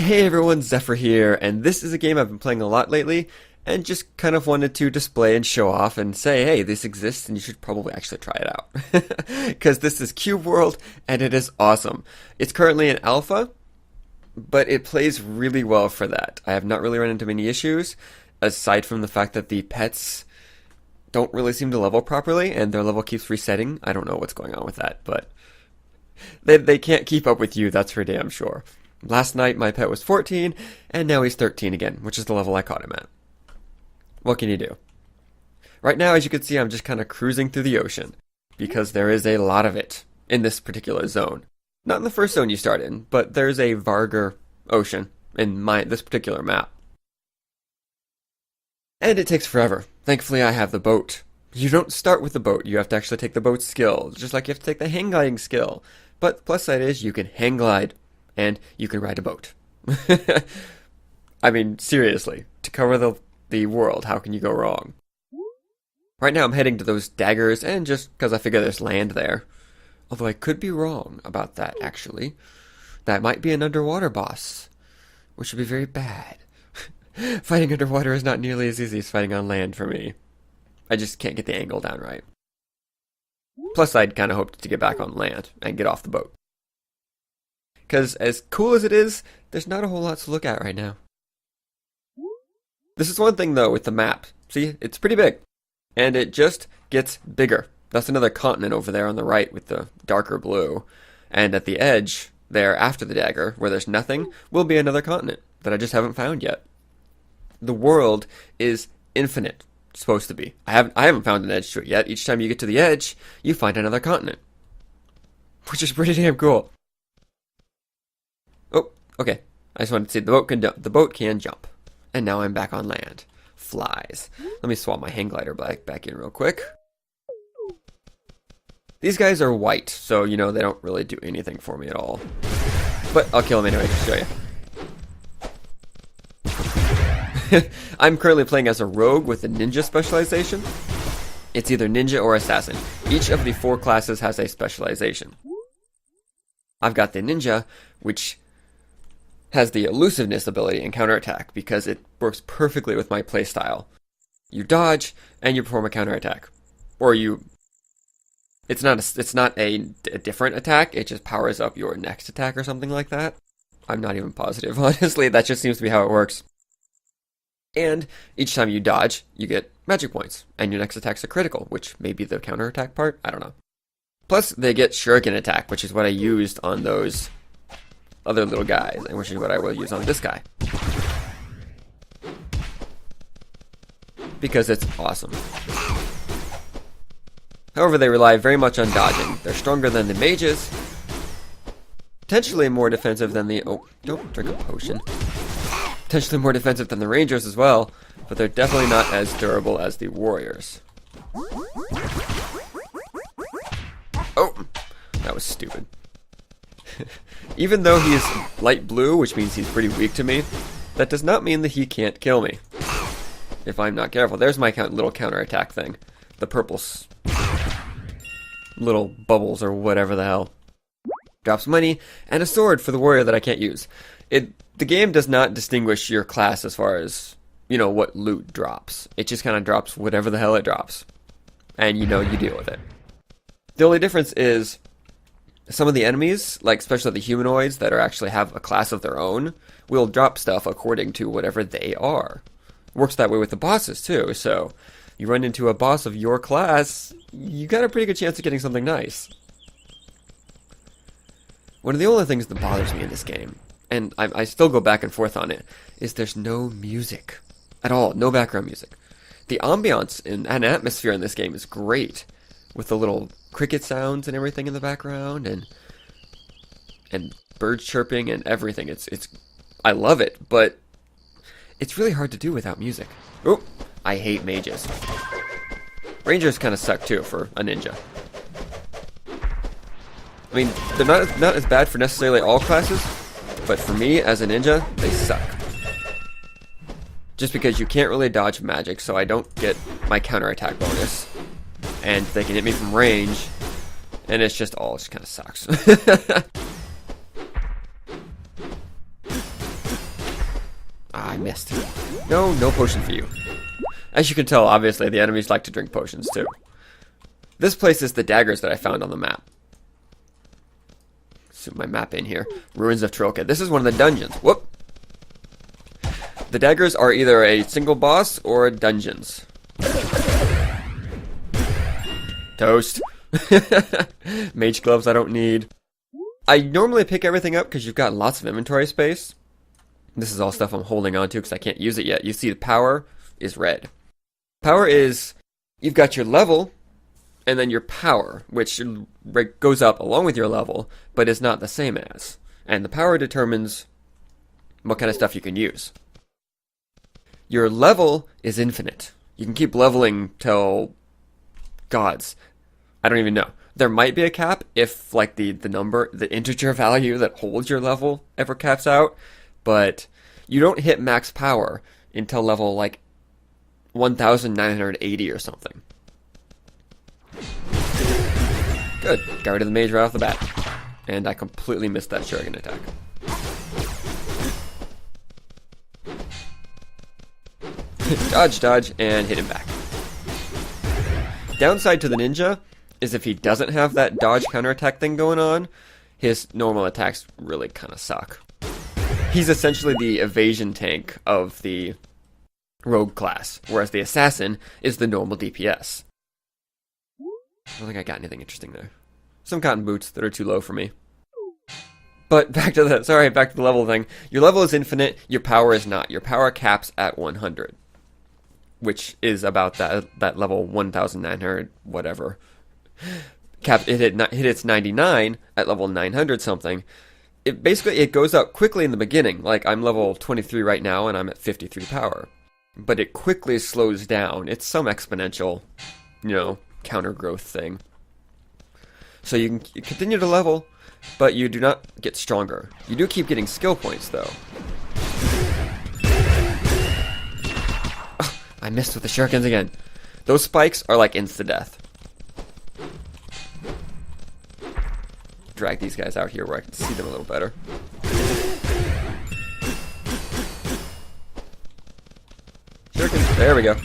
Hey everyone, Zephyr here, and this is a game I've been playing a lot lately, and just kind of wanted to display and show off and say, hey, this exists and you should probably actually try it out. Because this is Cube World, and it is awesome. It's currently in alpha, but it plays really well for that. I have not really run into many issues, aside from the fact that the pets don't really seem to level properly, and their level keeps resetting. I don't know what's going on with that, but they can't keep up with you, that's for damn sure. Last night my pet was 14, and now he's 13 again, which is the level I caught him at. What can you do? Right now, as you can see, I'm just kind of cruising through the ocean, because there is a lot of it in this particular zone. Not in the first zone you start in, but there's a Varger ocean in this particular map. And it takes forever. Thankfully, I have the boat. You don't start with the boat, you have to actually take the boat skill, just like you have to take the hang gliding skill. But the plus side is you can hang glide, and you can ride a boat. I mean, seriously, to cover the world, how can you go wrong? Right now I'm heading to those daggers, and just because I figure there's land there. Although I could be wrong about that, actually. That might be an underwater boss, which would be very bad. Fighting underwater is not nearly as easy as fighting on land for me. I just can't get the angle down right. Plus, I'd kind of hoped to get back on land and get off the boat. Because as cool as it is, there's not a whole lot to look at right now. This is one thing though with the map. See, it's pretty big. And it just gets bigger. That's another continent over there on the right with the darker blue. And at the edge, there after the dagger, where there's nothing, will be another continent that I just haven't found yet. The world is infinite. It's supposed to be. I haven't found an edge to it yet. Each time you get to the edge, you find another continent. Which is pretty damn cool. Oh, okay. I just wanted to see the boat can jump. And now I'm back on land. Flies. Let me swap my hang glider back in real quick. These guys are white, so you know they don't really do anything for me at all. But I'll kill them anyway to show you. I'm currently playing as a rogue with a ninja specialization. It's either ninja or assassin. Each of the 4 classes has a specialization. I've got the ninja, which has the elusiveness ability and counterattack because it works perfectly with my playstyle. You dodge and you perform a counterattack, or it's not a different attack. It just powers up your next attack or something like that. I'm not even positive, honestly. That just seems to be how it works. And each time you dodge, you get magic points, and your next attack's a critical, which may be the counterattack part. I don't know. Plus, they get shuriken attack, which is what I used on those other little guys, and which is what I will use on this guy. Because it's awesome. However, they rely very much on dodging. They're stronger than the mages. Potentially more defensive than the... Oh, don't drink a potion. Potentially more defensive than the rangers as well, but they're definitely not as durable as the warriors. Oh, that was stupid. Even though he is light blue, which means he's pretty weak to me, that does not mean that he can't kill me. If I'm not careful. There's my little counterattack thing. The purple little bubbles or whatever the hell. Drops money and a sword for the warrior that I can't use. The game does not distinguish your class as far as, you know, what loot drops. It just kind of drops whatever the hell it drops. And you know, you deal with it. The only difference is some of the enemies, like especially the humanoids that actually have a class of their own, will drop stuff according to whatever they are. It works that way with the bosses too, so you run into a boss of your class, you got a pretty good chance of getting something nice. One of the only things that bothers me in this game, and I still go back and forth on it, is there's no music at all, no background music. The ambiance and atmosphere in this game is great, with the little cricket sounds and everything in the background, and birds chirping and everything. I love it, but it's really hard to do without music. Oh, I hate mages. Rangers kind of suck too for a ninja. I mean, they're not as bad for necessarily all classes, but for me as a ninja, they suck. Just because you can't really dodge magic, so I don't get my counterattack bonus. And they can hit me from range, and it just kind of sucks. Ah, I missed. No, no potion for you. As you can tell, obviously, the enemies like to drink potions, too. This place is the daggers that I found on the map. Zoom my map in here. Ruins of Trilka. This is one of the dungeons. Whoop! The daggers are either a single boss or dungeons. Toast. Mage gloves I don't need. I normally pick everything up because you've got lots of inventory space. This is all stuff I'm holding on to because I can't use it yet. You see the power is red. Power is, you've got your level, and then your power, which goes up along with your level, but is not the same as. And the power determines what kind of stuff you can use. Your level is infinite. You can keep leveling till gods. I don't even know. There might be a cap if, like, the number, the integer value that holds your level ever caps out, but you don't hit max power until level, like, 1980 or something. Good. Got rid of the mage right off the bat. And I completely missed that shuriken attack. Dodge, dodge, and hit him back. Downside to the ninja is if he doesn't have that dodge counterattack thing going on, his normal attacks really kind of suck. He's essentially the evasion tank of the rogue class, whereas the assassin is the normal DPS. I don't think I got anything interesting there. Some cotton boots that are too low for me. But back to the level thing. Your level is infinite, your power is not. Your power caps at 100. Which is about that level 1900 whatever. It hit its 99 at level 900 something. It goes up quickly in the beginning. Like, I'm level 23 right now and I'm at 53 power. But it quickly slows down. It's some exponential, counter growth thing. So you can continue to level, but you do not get stronger. You do keep getting skill points though. I missed with the shurikens again. Those spikes are like insta-death. Drag these guys out here where I can see them a little better. Shurikens, there we go.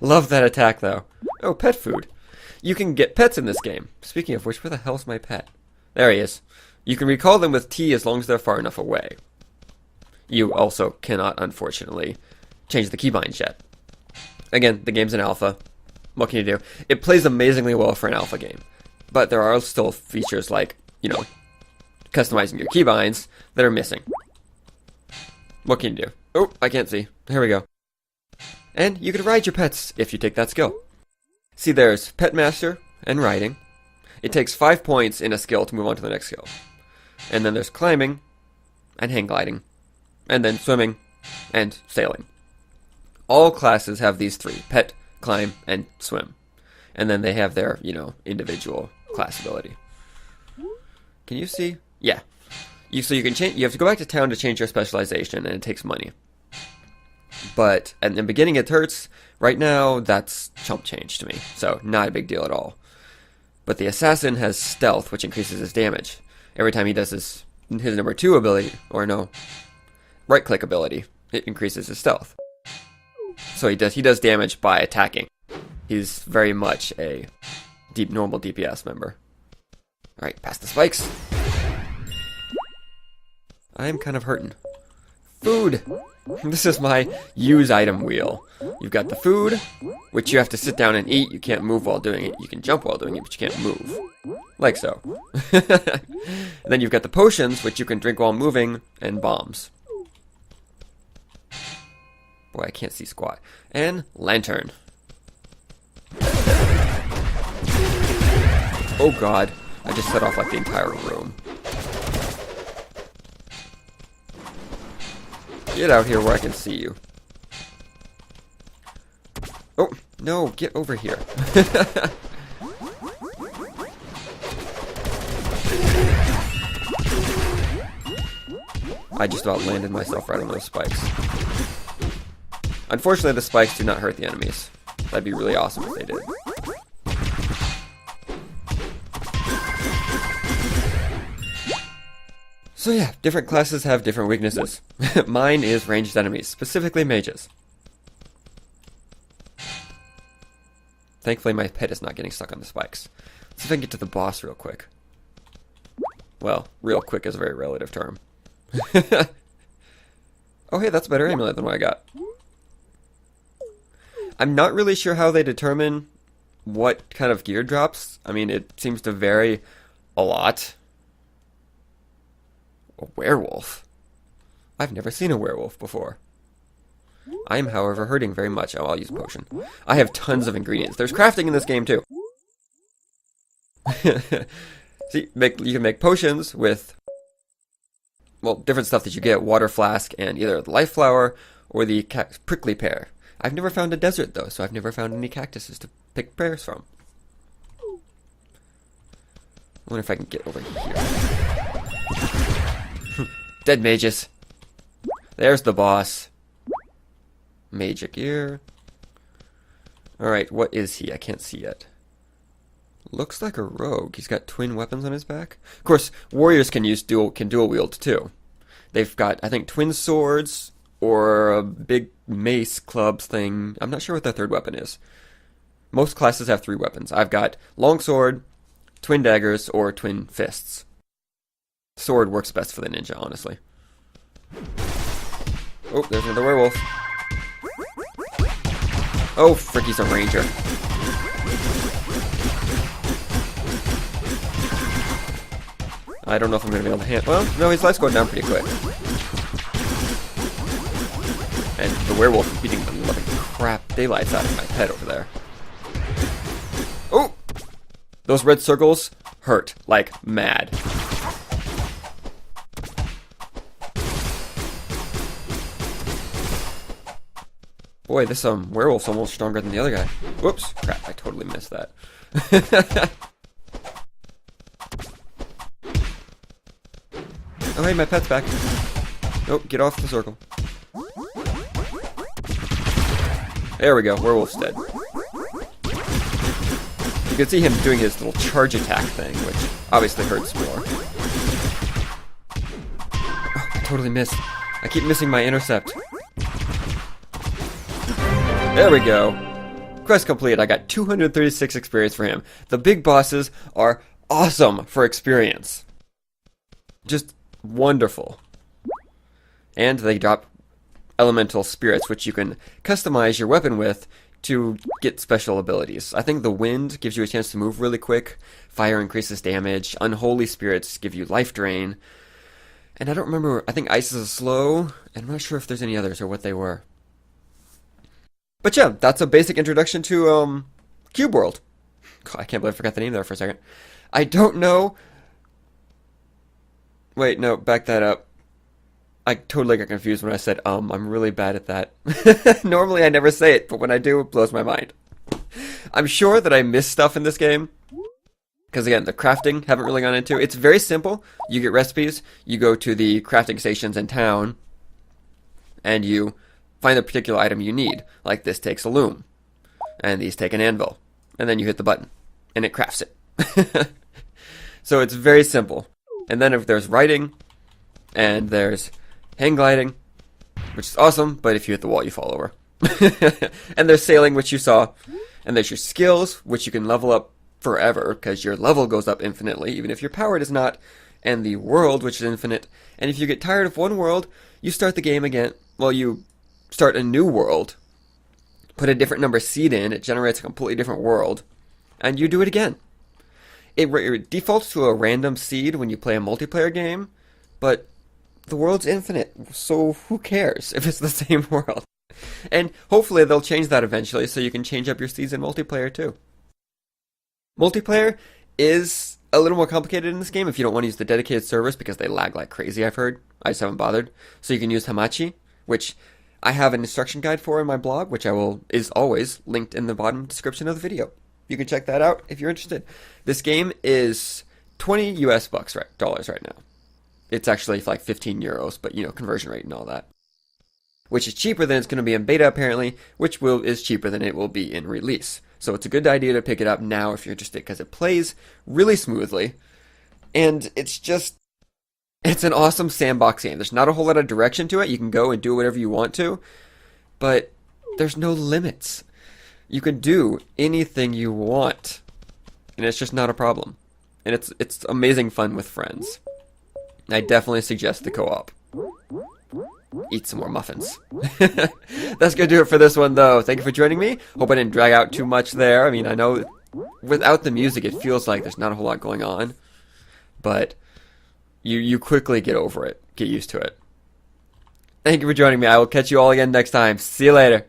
Love that attack though. Oh, pet food. You can get pets in this game. Speaking of which, where the hell's my pet? There he is. You can recall them with T as long as they're far enough away. You also cannot, unfortunately, change the keybinds yet. Again, the game's an alpha. What can you do? It plays amazingly well for an alpha game. But there are still features like, customizing your keybinds that are missing. What can you do? Oh, I can't see. Here we go. And you can ride your pets if you take that skill. See, there's Pet Master and Riding. It takes 5 points in a skill to move on to the next skill. And then there's Climbing and Hang Gliding. And then Swimming and Sailing. All classes have these three: Pet, Climb, and Swim. And then they have their, individual class ability. Can you see? Yeah. So you can change. You have to go back to town to change your specialization, and it takes money. But in the beginning, it hurts. Right now, that's chump change to me, so not a big deal at all. But the assassin has stealth, which increases his damage every time he does his number 2 ability, or no, right click ability. It increases his stealth. So he does damage by attacking. He's very much a normal DPS member. Alright, past the spikes. I'm kind of hurting. Food! This is my use item wheel. You've got the food, which you have to sit down and eat. You can't move while doing it. You can jump while doing it, but you can't move. Like so. And then you've got the potions, which you can drink while moving, and bombs. Boy, I can't see squat. And lantern. Oh god, I just set off like the entire room. Get out here where I can see you. Oh, no, get over here. I just about landed myself right on those spikes. Unfortunately, the spikes do not hurt the enemies. That'd be really awesome if they did. So yeah, different classes have different weaknesses. Mine is ranged enemies, specifically mages. Thankfully my pet is not getting stuck on the spikes. Let's see if I can get to the boss real quick. Well, real quick is a very relative term. Oh hey, that's a better amulet than what I got. I'm not really sure how they determine what kind of gear drops. I mean, it seems to vary a lot. A werewolf? I've never seen a werewolf before. I am, however, hurting very much. Oh, I'll use a potion. I have tons of ingredients. There's crafting in this game, too. See, you can make potions with, well, different stuff that you get. Water flask and either the life flower or the prickly pear. I've never found a desert, though, so I've never found any cactuses to pick pears from. I wonder if I can get over here. Dead mages. There's the boss. Magic gear. Alright, what is he? I can't see yet. Looks like a rogue. He's got twin weapons on his back. Of course, warriors can dual wield too. They've got, I think, twin swords or a big mace clubs thing. I'm not sure what their third weapon is. Most classes have 3 weapons. I've got longsword, twin daggers, or twin fists. Sword works best for the ninja, honestly. Oh, there's another werewolf. Oh, frick, he's a ranger. I don't know if I'm going to be able to handle... Well, no, his life's going down pretty quick. And the werewolf is beating the living crap daylights out of my pet over there. Oh! Those red circles hurt like mad. Boy, this werewolf's almost stronger than the other guy. Whoops! Crap, I totally missed that. Oh hey, my pet's back. Nope, get off the circle. There we go, werewolf's dead. You can see him doing his little charge attack thing, which obviously hurts more. Oh, I totally missed. I keep missing my intercept. There we go. Quest complete. I got 236 experience for him. The big bosses are awesome for experience. Just wonderful. And they drop elemental spirits, which you can customize your weapon with to get special abilities. I think the wind gives you a chance to move really quick. Fire increases damage. Unholy spirits give you life drain. And I don't remember, I think ice is a slow. And I'm not sure if there's any others or what they were. But yeah, that's a basic introduction to Cube World. God, I can't believe I forgot the name there for a second. I don't know. Wait, no, back that up. I totally got confused when I said I'm really bad at that. Normally I never say it, but when I do, it blows my mind. I'm sure that I miss stuff in this game. Because again, the crafting, haven't really gone into. It's very simple. You get recipes, you go to the crafting stations in town, and you find the particular item you need. Like this takes a loom, and these take an anvil. And then you hit the button, and it crafts it. So it's very simple. And then if there's writing, and there's hang gliding, which is awesome, but if you hit the wall, you fall over. And there's sailing, which you saw. And there's your skills, which you can level up forever, because your level goes up infinitely, even if your power does not. And the world, which is infinite. And if you get tired of one world, you start the game again. Well, you start a new world, put a different number seed in, it generates a completely different world, and you do it again. It defaults to a random seed when you play a multiplayer game, but the world's infinite, so who cares if it's the same world? And hopefully they'll change that eventually so you can change up your seeds in multiplayer too. Multiplayer is a little more complicated in this game if you don't want to use the dedicated servers because they lag like crazy, I've heard. I just haven't bothered. So you can use Hamachi, which I have an instruction guide for in my blog, which is always linked in the bottom description of the video. You can check that out if you're interested. This game is 20 US bucks dollars right now. It's actually like 15 euros, but you know, conversion rate and all that. Which is cheaper than it's going to be in beta apparently, which is cheaper than it will be in release. So it's a good idea to pick it up now if you're interested, because it plays really smoothly. And it's just It's an awesome sandbox game. There's not a whole lot of direction to it. You can go and do whatever you want to, but there's no limits. You can do anything you want, and it's just not a problem. And it's amazing fun with friends. I definitely suggest the co-op. Eat some more muffins. That's gonna do it for this one, though. Thank you for joining me. Hope I didn't drag out too much there. I mean, I know without the music, it feels like there's not a whole lot going on, but you quickly get over it, get used to it. Thank you for joining me. I will catch you all again next time. See you later.